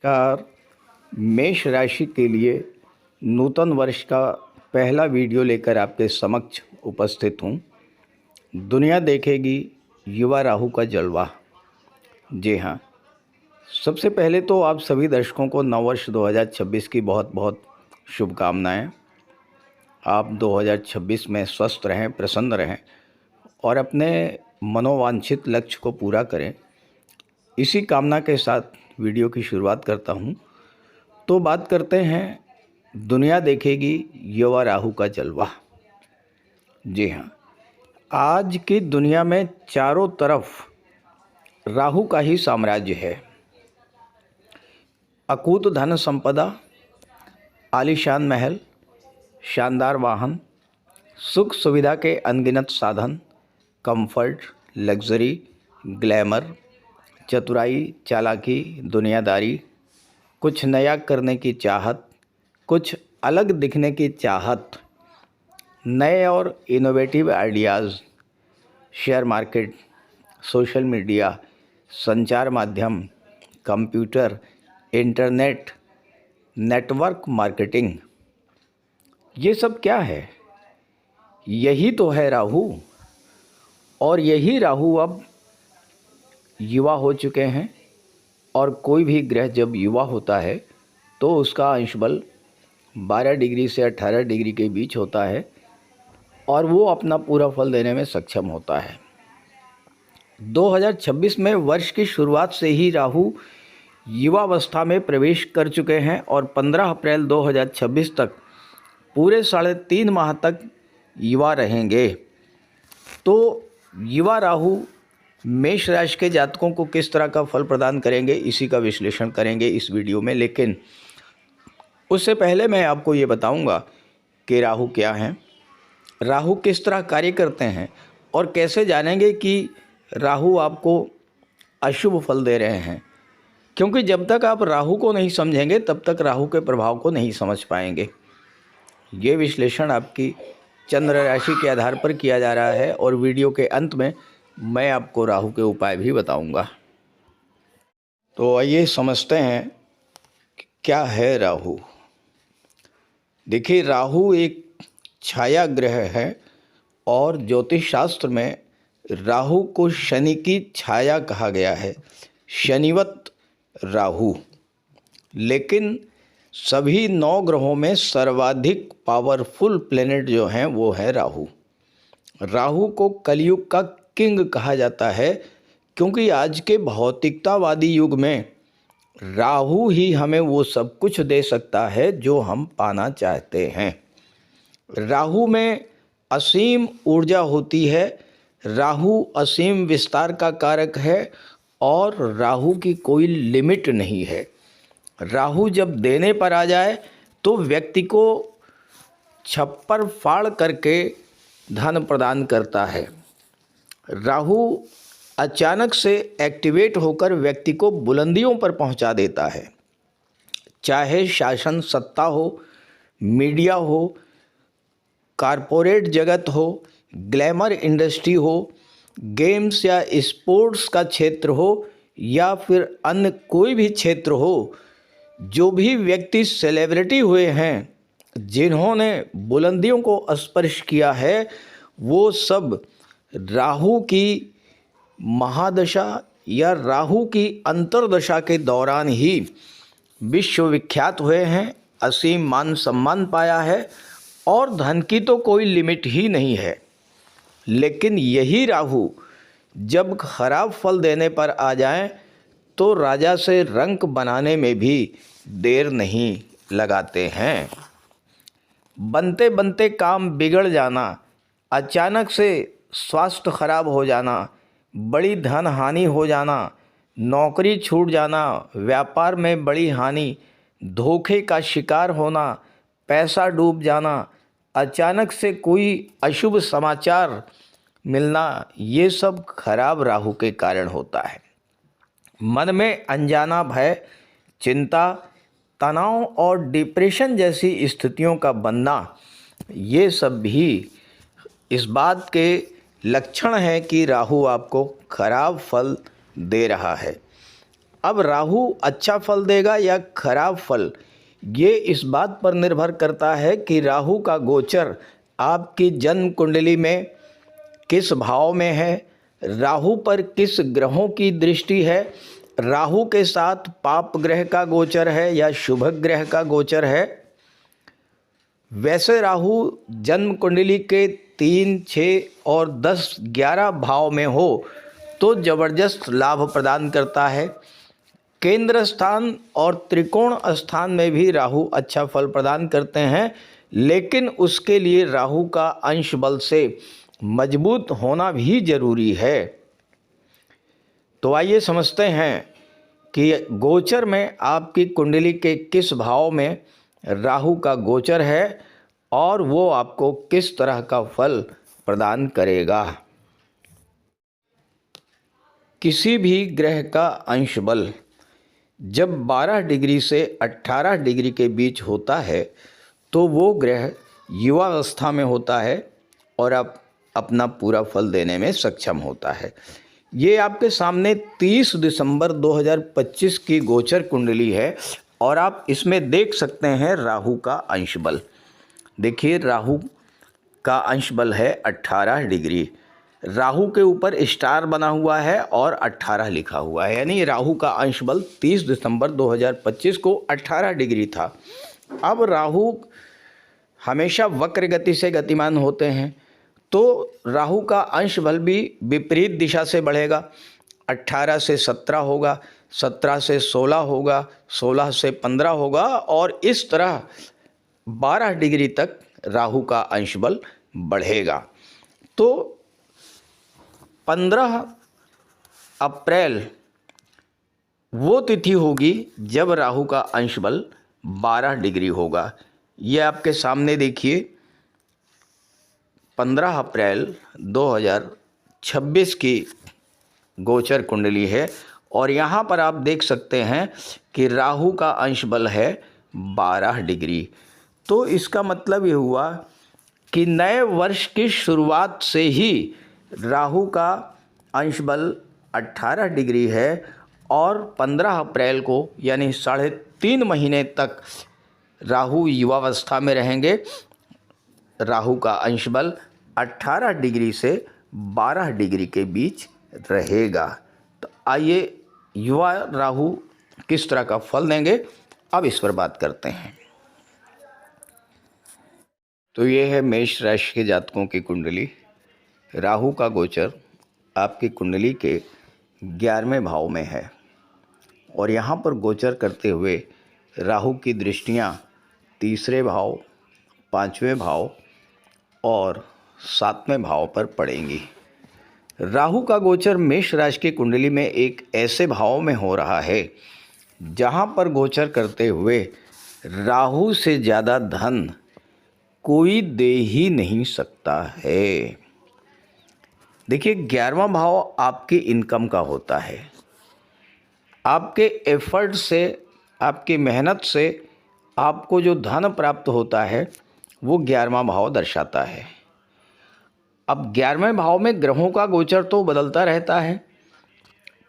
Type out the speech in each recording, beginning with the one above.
नमस्कार। मेष राशि के लिए नूतन वर्ष का पहला वीडियो लेकर आपके समक्ष उपस्थित हूँ। दुनिया देखेगी युवा राहु का जलवा। जी हाँ, सबसे पहले तो आप सभी दर्शकों को नववर्ष 2026 की बहुत बहुत शुभकामनाएं। आप 2026 में स्वस्थ रहें, प्रसन्न रहें और अपने मनोवांछित लक्ष्य को पूरा करें। इसी कामना के साथ वीडियो की शुरुआत करता हूं। तो बात करते हैं, दुनिया देखेगी युवा राहु का जलवा। जी हाँ, आज की दुनिया में चारों तरफ राहु का ही साम्राज्य है। अकूत धन संपदा, आलीशान महल, शानदार वाहन, सुख सुविधा के अनगिनत साधन, कंफर्ट, लग्जरी, ग्लैमर, चतुराई, चालाकी, दुनियादारी, कुछ नया करने की चाहत, कुछ अलग दिखने की चाहत, नए और innovative ideas, share market, social media, संचार माध्यम, कंप्यूटर, इंटरनेट, नेटवर्क मार्केटिंग, ये सब क्या है? यही तो है राहु। और यही राहु अब युवा हो चुके हैं। और कोई भी ग्रह जब युवा होता है तो उसका अंश बल 12 डिग्री से 18 डिग्री के बीच होता है और वो अपना पूरा फल देने में सक्षम होता है। 2026 में वर्ष की शुरुआत से ही राहु युवावस्था में प्रवेश कर चुके हैं और 15 अप्रैल 2026 तक पूरे 3.5 माह तक युवा रहेंगे। तो युवा राहु मेष राशि के जातकों को किस तरह का फल प्रदान करेंगे, इसी का विश्लेषण करेंगे इस वीडियो में। लेकिन उससे पहले मैं आपको ये बताऊंगा कि राहु क्या हैं, राहु किस तरह कार्य करते हैं और कैसे जानेंगे कि राहु आपको अशुभ फल दे रहे हैं। क्योंकि जब तक आप राहु को नहीं समझेंगे तब तक राहु के प्रभाव को नहीं समझ पाएंगे। ये विश्लेषण आपकी चंद्र राशि के आधार पर किया जा रहा है और वीडियो के अंत में मैं आपको राहु के उपाय भी बताऊंगा। तो आइए समझते हैं कि क्या है राहु। देखिए, राहु एक छाया ग्रह है और ज्योतिष शास्त्र में राहु को शनि की छाया कहा गया है, शनिवत राहु। लेकिन सभी 9 ग्रहों में सर्वाधिक पावरफुल प्लेनेट जो हैं वो है राहु। राहु को कलयुग का किंग कहा जाता है क्योंकि आज के भौतिकतावादी युग में राहु ही हमें वो सब कुछ दे सकता है जो हम पाना चाहते हैं। राहु में असीम ऊर्जा होती है, राहु असीम विस्तार का कारक है और राहु की कोई लिमिट नहीं है। राहु जब देने पर आ जाए तो व्यक्ति को छप्पर फाड़ करके धन प्रदान करता है। राहु अचानक से एक्टिवेट होकर व्यक्ति को बुलंदियों पर पहुंचा देता है। चाहे शासन सत्ता हो, मीडिया हो, कारपोरेट जगत हो, ग्लैमर इंडस्ट्री हो, गेम्स या स्पोर्ट्स का क्षेत्र हो या फिर अन्य कोई भी क्षेत्र हो, जो भी व्यक्ति सेलिब्रिटी हुए हैं, जिन्होंने बुलंदियों को स्पर्श किया है, वो सब राहु की महादशा या राहु की अंतर्दशा के दौरान ही विश्वविख्यात हुए हैं, असीम मान सम्मान पाया है और धन की तो कोई लिमिट ही नहीं है। लेकिन यही राहु जब खराब फल देने पर आ जाएं तो राजा से रंक बनाने में भी देर नहीं लगाते हैं। बनते बनते काम बिगड़ जाना, अचानक से स्वास्थ्य खराब हो जाना, बड़ी धन हानि हो जाना, नौकरी छूट जाना, व्यापार में बड़ी हानि, धोखे का शिकार होना, पैसा डूब जाना, अचानक से कोई अशुभ समाचार मिलना, ये सब खराब राहु के कारण होता है। मन में अनजाना भय, चिंता, तनाव और डिप्रेशन जैसी स्थितियों का बनना, ये सब भी इस बात के लक्षण है कि राहु आपको खराब फल दे रहा है। अब राहु अच्छा फल देगा या खराब फल, ये इस बात पर निर्भर करता है कि राहु का गोचर आपकी जन्म कुंडली में किस भाव में है, राहु पर किस ग्रहों की दृष्टि है, राहु के साथ पाप ग्रह का गोचर है या शुभ ग्रह का गोचर है। वैसे राहु जन्म कुंडली के 3, 6 और 10, 11 भाव में हो तो ज़बरदस्त लाभ प्रदान करता है। केंद्र स्थान और त्रिकोण स्थान में भी राहु अच्छा फल प्रदान करते हैं, लेकिन उसके लिए राहु का अंश बल से मजबूत होना भी जरूरी है। तो आइए समझते हैं कि गोचर में आपकी कुंडली के किस भाव में राहु का गोचर है और वो आपको किस तरह का फल प्रदान करेगा। किसी भी ग्रह का अंश बल जब 12 डिग्री से 18 डिग्री के बीच होता है तो वो ग्रह युवावस्था में होता है और अब अपना पूरा फल देने में सक्षम होता है। ये आपके सामने 30 दिसंबर 2025 की गोचर कुंडली है और आप इसमें देख सकते हैं राहु का अंश बल। देखिए राहु का अंश बल है 18 डिग्री। राहु के ऊपर स्टार बना हुआ है और 18 लिखा हुआ है, यानी राहु का अंश बल 30 दिसंबर 2025 को 18 डिग्री था। अब राहु हमेशा वक्र गति से गतिमान होते हैं, तो राहु का अंश बल भी विपरीत दिशा से बढ़ेगा। 18 से 17 होगा, 17 से 16 होगा, 16 से 15 होगा और इस तरह 12 डिग्री तक राहु का अंश बल बढ़ेगा। तो 15 अप्रैल वो तिथि होगी जब राहु का अंश बल 12 डिग्री होगा। ये आपके सामने देखिए 15 अप्रैल 2026 की गोचर कुंडली है और यहाँ पर आप देख सकते हैं कि राहु का अंश बल है 12 डिग्री। तो इसका मतलब ये हुआ कि नए वर्ष की शुरुआत से ही राहु का अंश बल 18 डिग्री है और 15 अप्रैल को यानी 3.5 महीने तक राहु युवावस्था में रहेंगे। राहु का अंश बल 18 डिग्री से 12 डिग्री के बीच रहेगा। तो आइए युवा राहु किस तरह का फल देंगे, अब इस पर बात करते हैं। तो ये है मेष राशि के जातकों की कुंडली। राहु का गोचर आपकी कुंडली के 11वें भाव में है और यहाँ पर गोचर करते हुए राहु की दृष्टियाँ 3रे भाव, 5वें भाव और 7वें भाव पर पड़ेंगी। राहु का गोचर मेष राशि की कुंडली में एक ऐसे भाव में हो रहा है जहाँ पर गोचर करते हुए राहु से ज़्यादा धन कोई दे ही नहीं सकता है। देखिए 11वां भाव आपकी इनकम का होता है। आपके एफर्ट से, आपकी मेहनत से आपको जो धन प्राप्त होता है वो 11वां भाव दर्शाता है। अब 11वें भाव में ग्रहों का गोचर तो बदलता रहता है,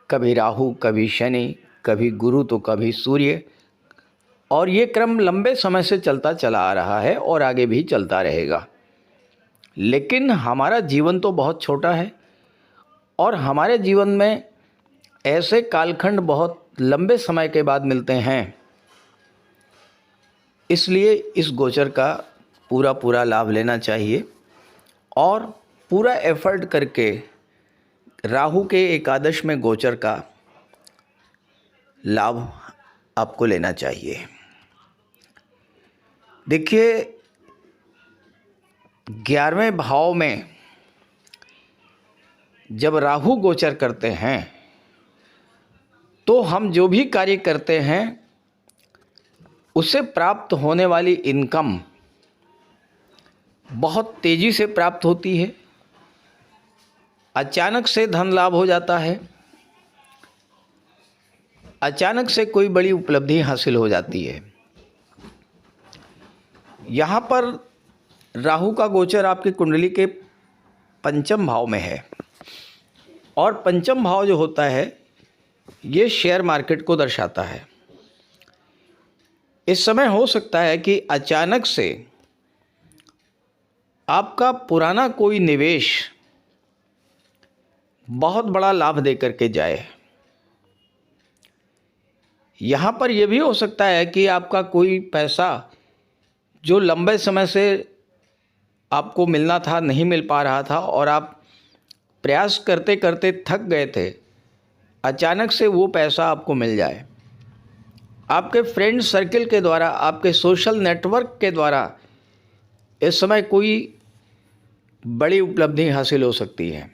कभी राहु, कभी शनि, कभी गुरु तो कभी सूर्य, और ये क्रम लंबे समय से चलता चला आ रहा है और आगे भी चलता रहेगा। लेकिन हमारा जीवन तो बहुत छोटा है और हमारे जीवन में ऐसे कालखंड बहुत लंबे समय के बाद मिलते हैं, इसलिए इस गोचर का पूरा लाभ लेना चाहिए और पूरा एफर्ट करके राहु के एकादश में गोचर का लाभ आपको लेना चाहिए। देखिए 11वें भाव में जब राहु गोचर करते हैं तो हम जो भी कार्य करते हैं उससे प्राप्त होने वाली इनकम बहुत तेज़ी से प्राप्त होती है। अचानक से धन लाभ हो जाता है, अचानक से कोई बड़ी उपलब्धि हासिल हो जाती है। यहाँ पर राहु का गोचर आपकी कुंडली के 5म भाव में है और 5म भाव जो होता है ये शेयर मार्केट को दर्शाता है। इस समय हो सकता है कि अचानक से आपका पुराना कोई निवेश बहुत बड़ा लाभ दे करके जाए। यहाँ पर यह भी हो सकता है कि आपका कोई पैसा जो लंबे समय से आपको मिलना था, नहीं मिल पा रहा था और आप प्रयास करते करते थक गए थे, अचानक से वो पैसा आपको मिल जाए। आपके फ्रेंड सर्किल के द्वारा, आपके सोशल नेटवर्क के द्वारा इस समय कोई बड़ी उपलब्धि हासिल हो सकती है।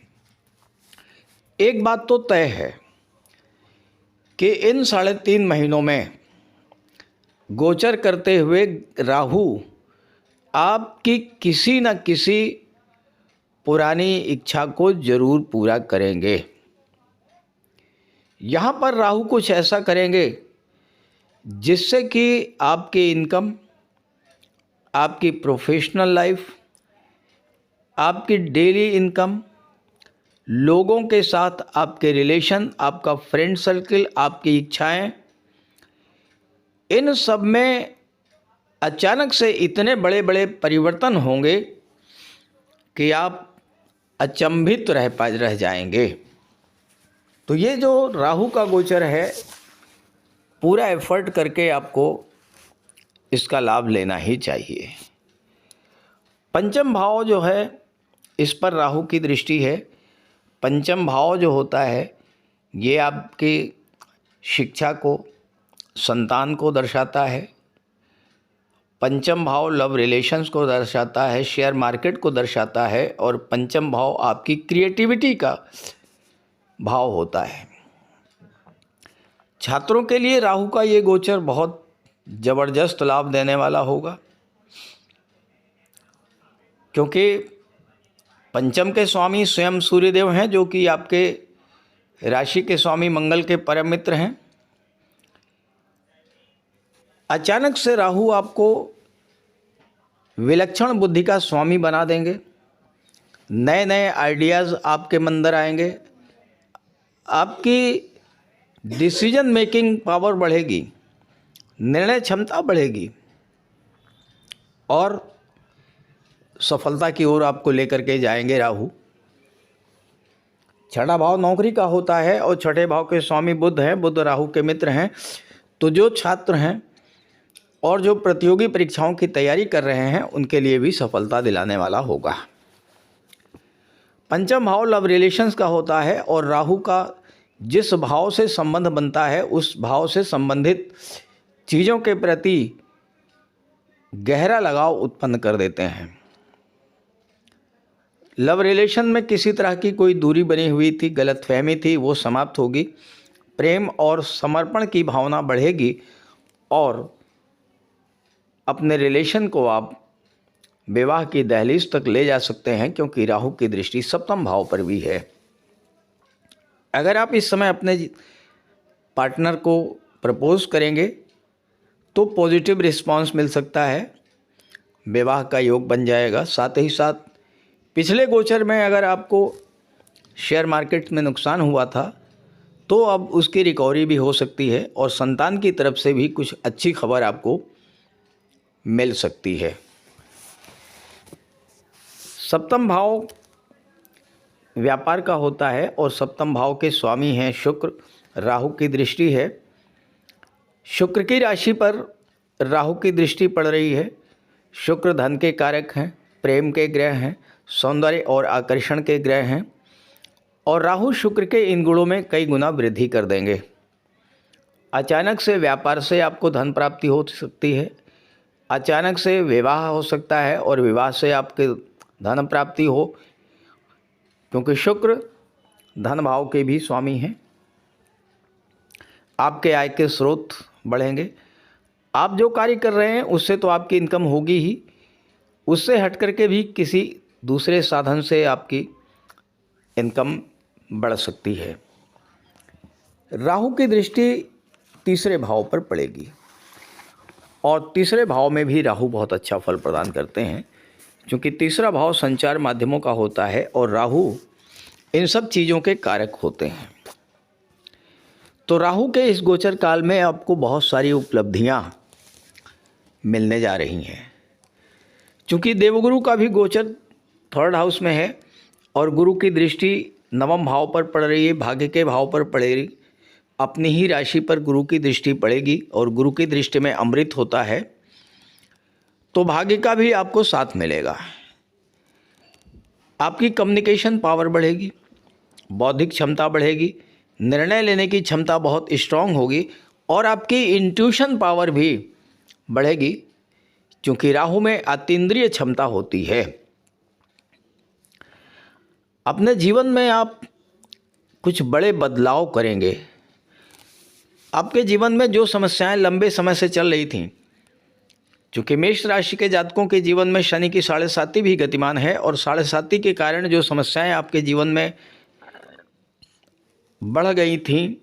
एक बात तो तय है कि इन 3.5 महीनों में गोचर करते हुए राहु आपकी किसी न किसी पुरानी इच्छा को जरूर पूरा करेंगे। यहाँ पर राहु कुछ ऐसा करेंगे जिससे कि आपकी इनकम, आपकी प्रोफेशनल लाइफ, आपकी डेली इनकम, लोगों के साथ आपके रिलेशन, आपका फ्रेंड सर्किल, आपकी इच्छाएं, इन सब में अचानक से इतने बड़े बड़े परिवर्तन होंगे कि आप अचंभित रह जाएंगे। तो ये जो राहु का गोचर है, पूरा एफर्ट करके आपको इसका लाभ लेना ही चाहिए। पंचम भाव जो है, इस पर राहु की दृष्टि है। पंचम भाव जो होता है ये आपकी शिक्षा को, संतान को दर्शाता है। पंचम भाव लव रिलेशंस को दर्शाता है, शेयर मार्केट को दर्शाता है, और पंचम भाव आपकी क्रिएटिविटी का भाव होता है। छात्रों के लिए राहु का ये गोचर बहुत ज़बरदस्त लाभ देने वाला होगा, क्योंकि पंचम के स्वामी स्वयं सूर्यदेव हैं, जो कि आपके राशि के स्वामी मंगल के परम मित्र हैं। अचानक से राहु आपको विलक्षण बुद्धि का स्वामी बना देंगे। नए नए आइडियाज़ आपके अंदर आएंगे। आपकी डिसीजन मेकिंग पावर बढ़ेगी, निर्णय क्षमता बढ़ेगी और सफलता की ओर आपको लेकर के जाएंगे राहु। छठा भाव नौकरी का होता है और छठे भाव के स्वामी बुध हैं, बुध राहु के मित्र हैं। तो जो छात्र हैं और जो प्रतियोगी परीक्षाओं की तैयारी कर रहे हैं, उनके लिए भी सफलता दिलाने वाला होगा। पंचम भाव लव रिलेशंस का होता है और राहु का जिस भाव से संबंध बनता है, उस भाव से संबंधित चीज़ों के प्रति गहरा लगाव उत्पन्न कर देते हैं। लव रिलेशन में किसी तरह की कोई दूरी बनी हुई थी, गलतफहमी थी, वो समाप्त होगी। प्रेम और समर्पण की भावना बढ़ेगी और अपने रिलेशन को आप विवाह की दहलीज तक ले जा सकते हैं, क्योंकि राहु की दृष्टि सप्तम भाव पर भी है। अगर आप इस समय अपने पार्टनर को प्रपोज करेंगे तो पॉजिटिव रिस्पांस मिल सकता है, विवाह का योग बन जाएगा। साथ ही साथ पिछले गोचर में अगर आपको शेयर मार्केट में नुकसान हुआ था तो अब उसकी रिकवरी भी हो सकती है और संतान की तरफ से भी कुछ अच्छी खबर आपको मिल सकती है। सप्तम भाव व्यापार का होता है और सप्तम भाव के स्वामी हैं शुक्र। राहु की दृष्टि है। शुक्र की राशि पर राहु की दृष्टि पड़ रही है। शुक्र धन के कारक हैं, प्रेम के ग्रह हैं, सौंदर्य और आकर्षण के ग्रह हैं और राहु शुक्र के इन गुणों में कई गुना वृद्धि कर देंगे। अचानक से व्यापार से आपको धन प्राप्ति हो सकती है, अचानक से विवाह हो सकता है और विवाह से आपके धन प्राप्ति हो, क्योंकि शुक्र धन भाव के भी स्वामी हैं। आपके आय के स्रोत बढ़ेंगे। आप जो कार्य कर रहे हैं उससे तो आपकी इनकम होगी ही, उससे हट करके भी किसी दूसरे साधन से आपकी इनकम बढ़ सकती है। राहु की दृष्टि तीसरे भाव पर पड़ेगी और तीसरे भाव में भी राहु बहुत अच्छा फल प्रदान करते हैं, क्योंकि तीसरा भाव संचार माध्यमों का होता है और राहु इन सब चीज़ों के कारक होते हैं। तो राहु के इस गोचर काल में आपको बहुत सारी उपलब्धियां मिलने जा रही हैं। चूँकि देवगुरु का भी गोचर 3rd हाउस में है और गुरु की दृष्टि 9वें भाव पर पड़ रही है, भाग्य के भाव पर पड़ेगी, अपनी ही राशि पर गुरु की दृष्टि पड़ेगी और गुरु की दृष्टि में अमृत होता है, तो भाग्य का भी आपको साथ मिलेगा। आपकी कम्युनिकेशन पावर बढ़ेगी, बौद्धिक क्षमता बढ़ेगी, निर्णय लेने की क्षमता बहुत स्ट्रांग होगी और आपकी इंट्यूशन पावर भी बढ़ेगी, क्योंकि राहु में अतीन्द्रिय क्षमता होती है। अपने जीवन में आप कुछ बड़े बदलाव करेंगे। आपके जीवन में जो समस्याएं लंबे समय से चल रही थीं, चूँकि मेष राशि के जातकों के जीवन में शनि की 7.5 भी गतिमान है और 7.5 के कारण जो समस्याएं आपके जीवन में बढ़ गई थीं,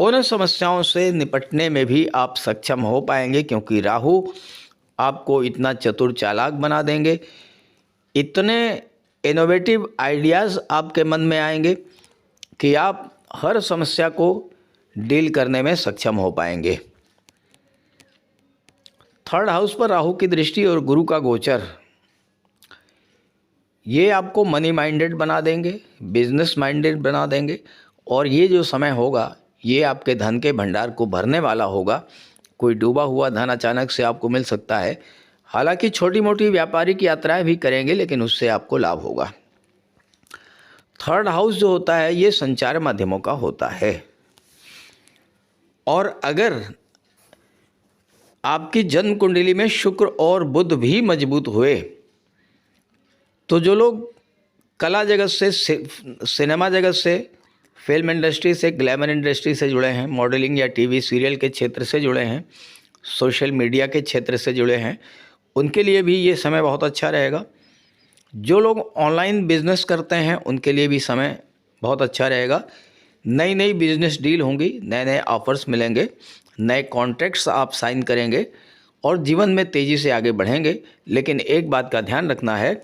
उन समस्याओं से निपटने में भी आप सक्षम हो पाएंगे, क्योंकि राहु आपको इतना चतुर चालाक बना देंगे, इतने इनोवेटिव आइडियाज़ आपके मन में आएंगे कि आप हर समस्या को डील करने में सक्षम हो पाएंगे। 3rd हाउस पर राहु की दृष्टि और गुरु का गोचर, ये आपको मनी माइंडेड बना देंगे, बिजनेस माइंडेड बना देंगे और ये जो समय होगा ये आपके धन के भंडार को भरने वाला होगा। कोई डूबा हुआ धन अचानक से आपको मिल सकता है। हालांकि छोटी मोटी व्यापारिक यात्राएं भी करेंगे, लेकिन उससे आपको लाभ होगा। 3rd हाउस जो होता है ये संचार माध्यमों का होता है और अगर आपकी जन्म कुंडली में शुक्र और बुध भी मजबूत हुए तो जो लोग कला जगत से, सिनेमा जगत से, फिल्म इंडस्ट्री से, ग्लैमर इंडस्ट्री से जुड़े हैं, मॉडलिंग या टीवी सीरियल के क्षेत्र से जुड़े हैं, सोशल मीडिया के क्षेत्र से जुड़े हैं, उनके लिए भी ये समय बहुत अच्छा रहेगा। जो लोग ऑनलाइन बिजनेस करते हैं उनके लिए भी समय बहुत अच्छा रहेगा। नई नई बिजनेस डील होंगी, नए नए ऑफर्स मिलेंगे, नए कॉन्ट्रैक्ट्स आप साइन करेंगे और जीवन में तेज़ी से आगे बढ़ेंगे। लेकिन एक बात का ध्यान रखना है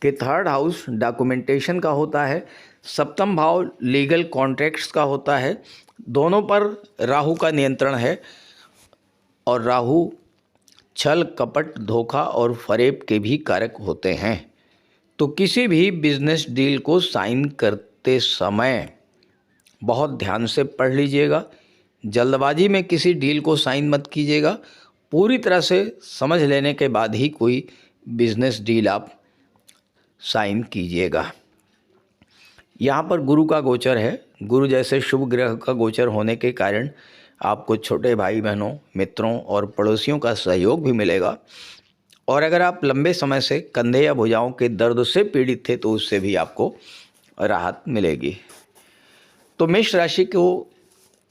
कि 3rd हाउस डॉक्यूमेंटेशन का होता है, 7वां भाव लीगल कॉन्ट्रैक्ट्स का होता है, दोनों पर राहु का नियंत्रण है और राहु छल कपट धोखा और फरेब के भी कारक होते हैं। तो किसी भी बिजनेस डील को साइन करते समय बहुत ध्यान से पढ़ लीजिएगा, जल्दबाजी में किसी डील को साइन मत कीजिएगा, पूरी तरह से समझ लेने के बाद ही कोई बिजनेस डील आप साइन कीजिएगा। यहाँ पर गुरु का गोचर है, गुरु जैसे शुभ ग्रह का गोचर होने के कारण आपको छोटे भाई बहनों, मित्रों और पड़ोसियों का सहयोग भी मिलेगा और अगर आप लंबे समय से कंधे या भुजाओं के दर्द से पीड़ित थे तो उससे भी आपको राहत मिलेगी। तो मेष राशि को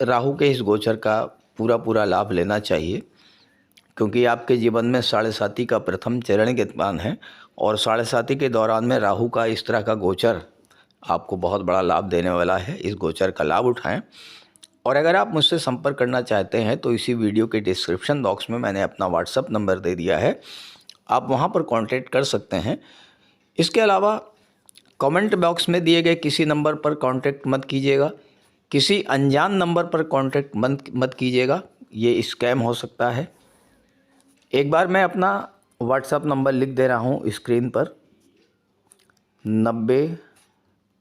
राहु के इस गोचर का पूरा लाभ लेना चाहिए, क्योंकि आपके जीवन में 7.5 का प्रथम चरण विद्यमान है और 7.5 के दौरान में राहु का इस तरह का गोचर आपको बहुत बड़ा लाभ देने वाला है। इस गोचर का लाभ उठाएं और अगर आप मुझसे संपर्क करना चाहते हैं तो इसी वीडियो के डिस्क्रिप्शन बॉक्स में मैंने अपना व्हाट्सएप नंबर दे दिया है, आप वहां पर कांटेक्ट कर सकते हैं। इसके अलावा कमेंट बॉक्स में दिए गए किसी नंबर पर कांटेक्ट मत कीजिएगा, किसी अनजान नंबर पर कांटेक्ट मत कीजिएगा, ये स्कैम हो सकता है। एक बार मैं अपना व्हाट्सएप नंबर लिख दे रहा हूँ स्क्रीन पर, 90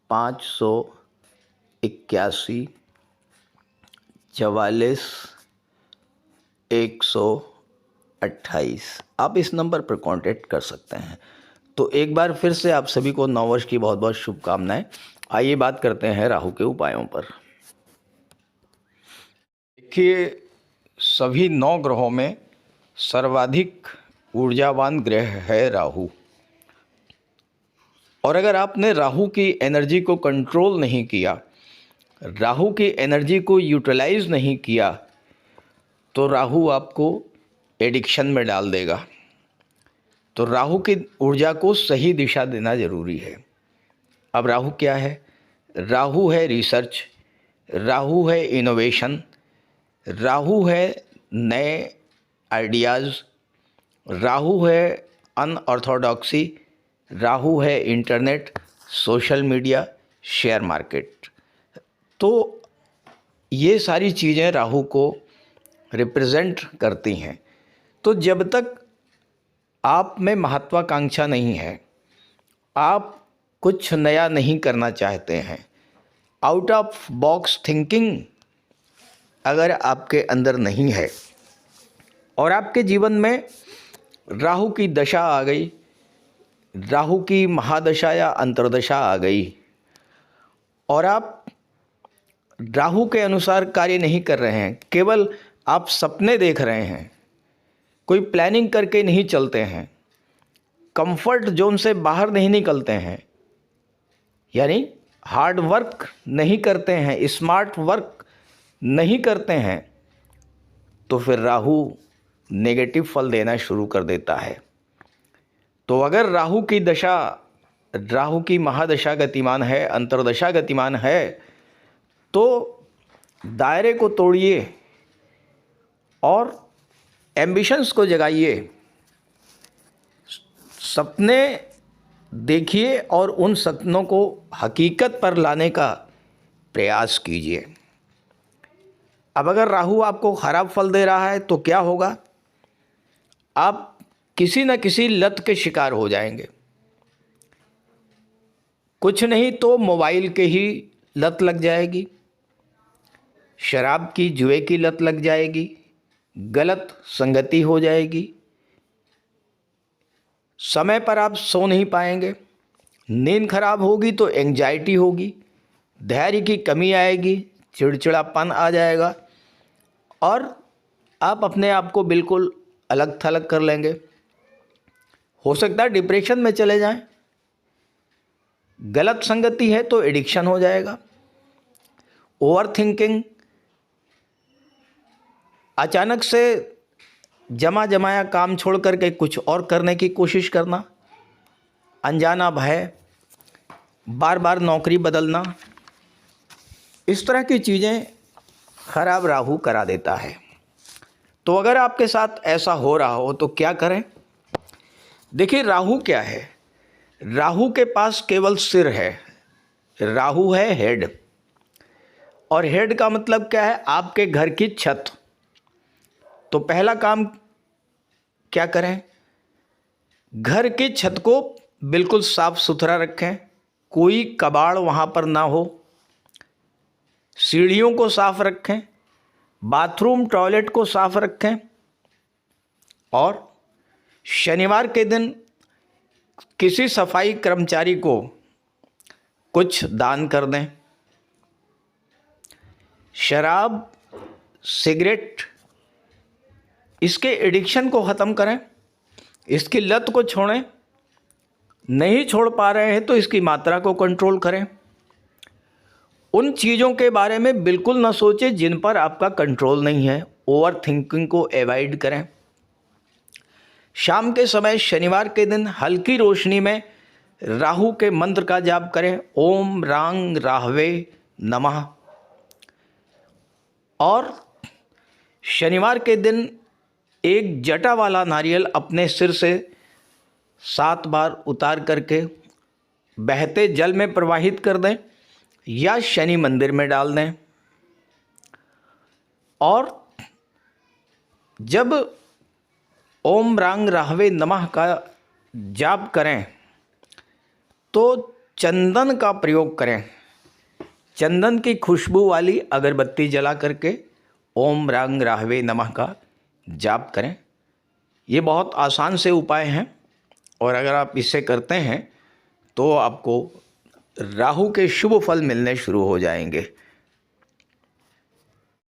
581 44 128। आप इस नंबर पर कांटेक्ट कर सकते हैं। तो एक बार फिर से आप सभी को नववर्ष की बहुत बहुत शुभकामनाएं। आइए बात करते हैं राहु के उपायों पर। देखिए, सभी 9 ग्रहों में सर्वाधिक ऊर्जावान ग्रह है राहु, और अगर आपने राहु की एनर्जी को कंट्रोल नहीं किया, राहु की एनर्जी को यूटिलाइज नहीं किया, तो राहु आपको एडिक्शन में डाल देगा। तो राहु की ऊर्जा को सही दिशा देना जरूरी है। अब राहु क्या है? राहु है रिसर्च, राहु है इनोवेशन, राहु है नए आइडियाज़, राहु है अनऑर्थोडॉक्सी, राहु है internet, social media, share market. तो ये सारी चीज़ें राहु को रिप्रेजेंट करती हैं। तो जब तक आप में महत्वाकांक्षा नहीं है, आप कुछ नया नहीं करना चाहते हैं, आउट ऑफ बॉक्स थिंकिंग अगर आपके अंदर नहीं है और आपके जीवन में राहु की दशा आ गई, राहु की महादशा या अंतर्दशा आ गई और आप राहु के अनुसार कार्य नहीं कर रहे हैं, केवल आप सपने देख रहे हैं, कोई प्लानिंग करके नहीं चलते हैं, कंफर्ट जोन से बाहर नहीं निकलते हैं, यानी हार्ड वर्क नहीं करते हैं, स्मार्ट वर्क नहीं करते हैं, तो फिर राहु नेगेटिव फल देना शुरू कर देता है। तो अगर राहु की दशा, राहु की महादशा गतिमान है, अंतर्दशा गतिमान है, तो दायरे को तोड़िए और एम्बिशंस को जगाइए, सपने देखिए और उन सपनों को हकीकत पर लाने का प्रयास कीजिए। अब अगर राहु आपको खराब फल दे रहा है तो क्या होगा? आप किसी न किसी लत के शिकार हो जाएंगे। कुछ नहीं तो मोबाइल के ही लत लग जाएगी, शराब की, जुए की लत लग जाएगी, गलत संगति हो जाएगी, समय पर आप सो नहीं पाएंगे, नींद खराब होगी तो एंजाइटी होगी, धैर्य की कमी आएगी, चिड़चिड़ापन आ जाएगा और आप अपने आप को बिल्कुल अलग थलग कर लेंगे। हो सकता है डिप्रेशन में चले जाएं। गलत संगति है तो एडिक्शन हो जाएगा। ओवर थिंकिंग, अचानक से जमा जमाया काम छोड़ करके कुछ और करने की कोशिश करना, अनजाना भय, बार बार नौकरी बदलना, इस तरह की चीज़ें खराब राहु करा देता है। तो अगर आपके साथ ऐसा हो रहा हो तो क्या करें? देखिए, राहु क्या है? राहु के पास केवल सिर है, राहु है हेड, और हेड का मतलब क्या है? आपके घर की छत। तो पहला काम क्या करें? घर की छत को बिल्कुल साफ सुथरा रखें, कोई कबाड़ वहाँ पर ना हो, सीढ़ियों को साफ रखें, बाथरूम टॉयलेट को साफ रखें और शनिवार के दिन किसी सफाई कर्मचारी को कुछ दान कर दें। शराब, सिगरेट, इसके एडिक्शन को ख़त्म करें, इसकी लत को छोड़ें। नहीं छोड़ पा रहे हैं तो इसकी मात्रा को कंट्रोल करें। उन चीज़ों के बारे में बिल्कुल ना सोचें जिन पर आपका कंट्रोल नहीं है। ओवर थिंकिंग को अवॉइड करें। शाम के समय शनिवार के दिन हल्की रोशनी में राहु के मंत्र का जाप करें, ओम रांग राहवे नमः। और शनिवार के दिन एक जटा वाला नारियल अपने सिर से 7 बार उतार करके बहते जल में प्रवाहित कर दें या शनि मंदिर में डाल दें। और जब ओम रांग राहवे नमः का जाप करें तो चंदन का प्रयोग करें। चंदन की खुशबू वाली अगरबत्ती जला करके ओम रांग राहवे नमः का जाप करें। ये बहुत आसान से उपाय हैं और अगर आप इसे करते हैं तो आपको राहु के शुभ फल मिलने शुरू हो जाएंगे।